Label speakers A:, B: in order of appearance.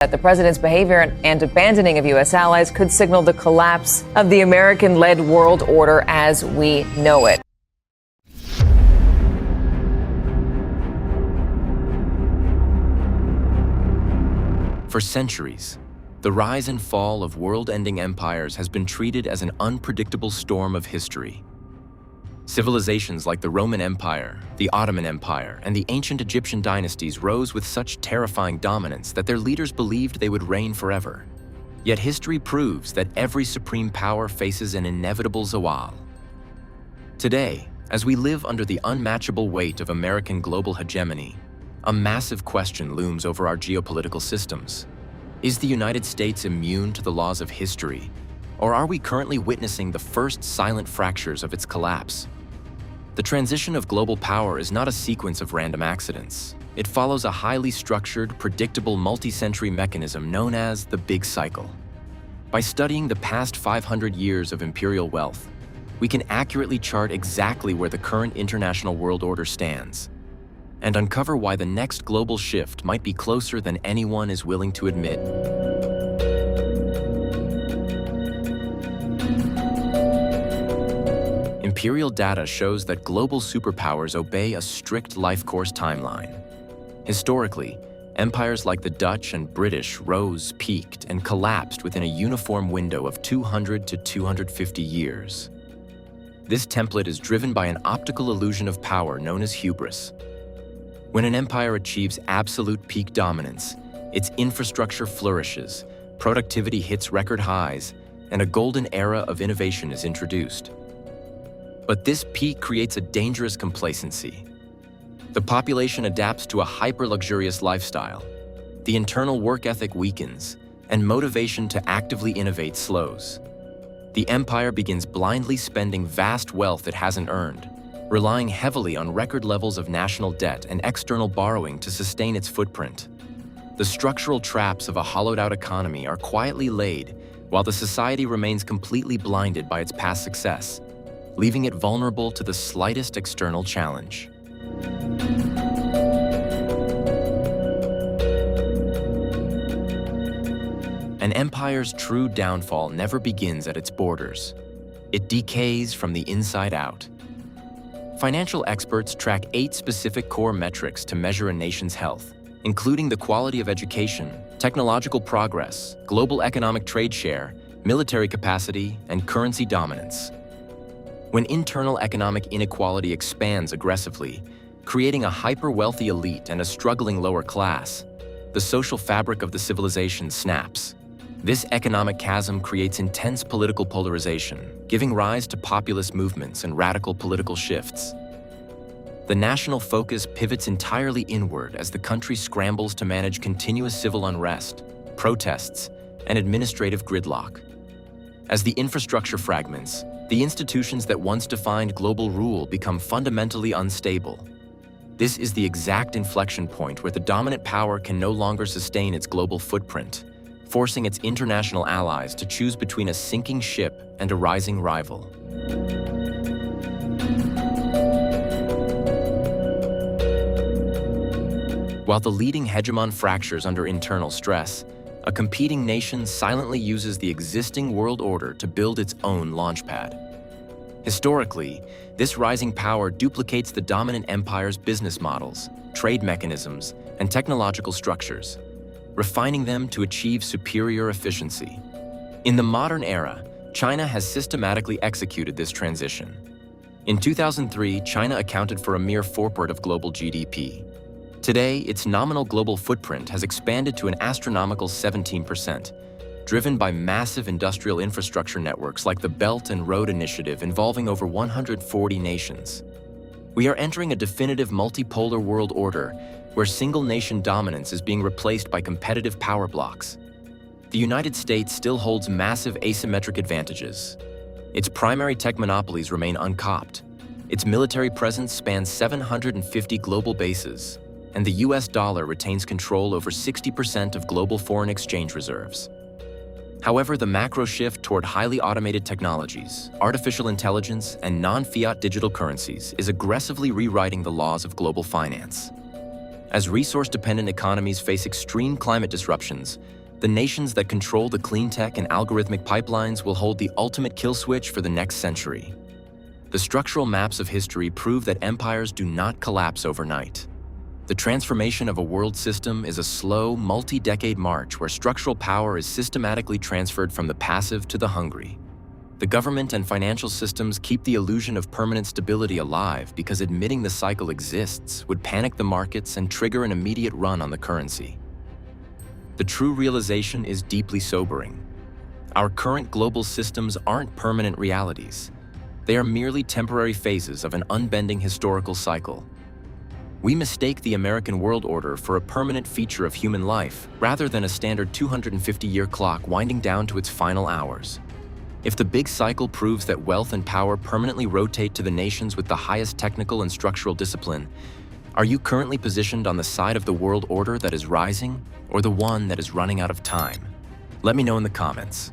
A: that the president's behavior and abandoning of U.S. allies could signal the collapse of the American-led world order as we know it.
B: For centuries, the rise and fall of world-ending empires has been treated as an unpredictable storm of history. Civilizations like the Roman Empire, the Ottoman Empire, and the ancient Egyptian dynasties rose with such terrifying dominance that their leaders believed they would reign forever. Yet history proves that every supreme power faces an inevitable zawaal. Today, as we live under the unmatchable weight of American global hegemony, a massive question looms over our geopolitical systems. Is the United States immune to the laws of history, or are we currently witnessing the first silent fractures of its collapse? The transition of global power is not a sequence of random accidents. It follows a highly structured, predictable multi-century mechanism known as the Big Cycle. By studying the past 500 years of imperial wealth, we can accurately chart exactly where the current international world order stands, and uncover why the next global shift might be closer than anyone is willing to admit. Imperial data shows that global superpowers obey a strict life course timeline. Historically, empires like the Dutch and British rose, peaked, and collapsed within a uniform window of 200 to 250 years. This template is driven by an optical illusion of power known as hubris. When an empire achieves absolute peak dominance, its infrastructure flourishes, productivity hits record highs, and a golden era of innovation is introduced. But this peak creates a dangerous complacency. The population adapts to a hyper-luxurious lifestyle. The internal work ethic weakens, and motivation to actively innovate slows. The empire begins blindly spending vast wealth it hasn't earned, relying heavily on record levels of national debt and external borrowing to sustain its footprint. The structural traps of a hollowed-out economy are quietly laid, while the society remains completely blinded by its past success, leaving it vulnerable to the slightest external challenge. An empire's true downfall never begins at its borders. It decays from the inside out. Financial experts track 8 specific core metrics to measure a nation's health, including the quality of education, technological progress, global economic trade share, military capacity, and currency dominance. When internal economic inequality expands aggressively, creating a hyper-wealthy elite and a struggling lower class, the social fabric of the civilization snaps. This economic chasm creates intense political polarization, giving rise to populist movements and radical political shifts. The national focus pivots entirely inward as the country scrambles to manage continuous civil unrest, protests, and administrative gridlock. As the infrastructure fragments, the institutions that once defined global rule become fundamentally unstable. This is the exact inflection point where the dominant power can no longer sustain its global footprint, forcing its international allies to choose between a sinking ship and a rising rival. While the leading hegemon fractures under internal stress, a competing nation silently uses the existing world order to build its own launchpad. Historically, this rising power duplicates the dominant empire's business models, trade mechanisms, and technological structures, refining them to achieve superior efficiency. In the modern era, China has systematically executed this transition. In 2003, China accounted for a mere 4% of global GDP. Today, its nominal global footprint has expanded to an astronomical 17%, driven by massive industrial infrastructure networks like the Belt and Road Initiative involving over 140 nations. We are entering a definitive multipolar world order where single-nation dominance is being replaced by competitive power blocks. The United States still holds massive asymmetric advantages. Its primary tech monopolies remain uncapped. Its military presence spans 750 global bases, and the US dollar retains control over 60% of global foreign exchange reserves. However, the macro shift toward highly automated technologies, artificial intelligence, and non-fiat digital currencies is aggressively rewriting the laws of global finance. As resource-dependent economies face extreme climate disruptions, the nations that control the clean tech and algorithmic pipelines will hold the ultimate kill switch for the next century. The structural maps of history prove that empires do not collapse overnight. The transformation of a world system is a slow, multi-decade march where structural power is systematically transferred from the passive to the hungry. The government and financial systems keep the illusion of permanent stability alive because admitting the cycle exists would panic the markets and trigger an immediate run on the currency. The true realization is deeply sobering. Our current global systems aren't permanent realities. They are merely temporary phases of an unbending historical cycle. We mistake the American world order for a permanent feature of human life rather than a standard 250-year clock winding down to its final hours. If the big cycle proves that wealth and power permanently rotate to the nations with the highest technical and structural discipline, are you currently positioned on the side of the world order that is rising or the one that is running out of time? Let me know in the comments.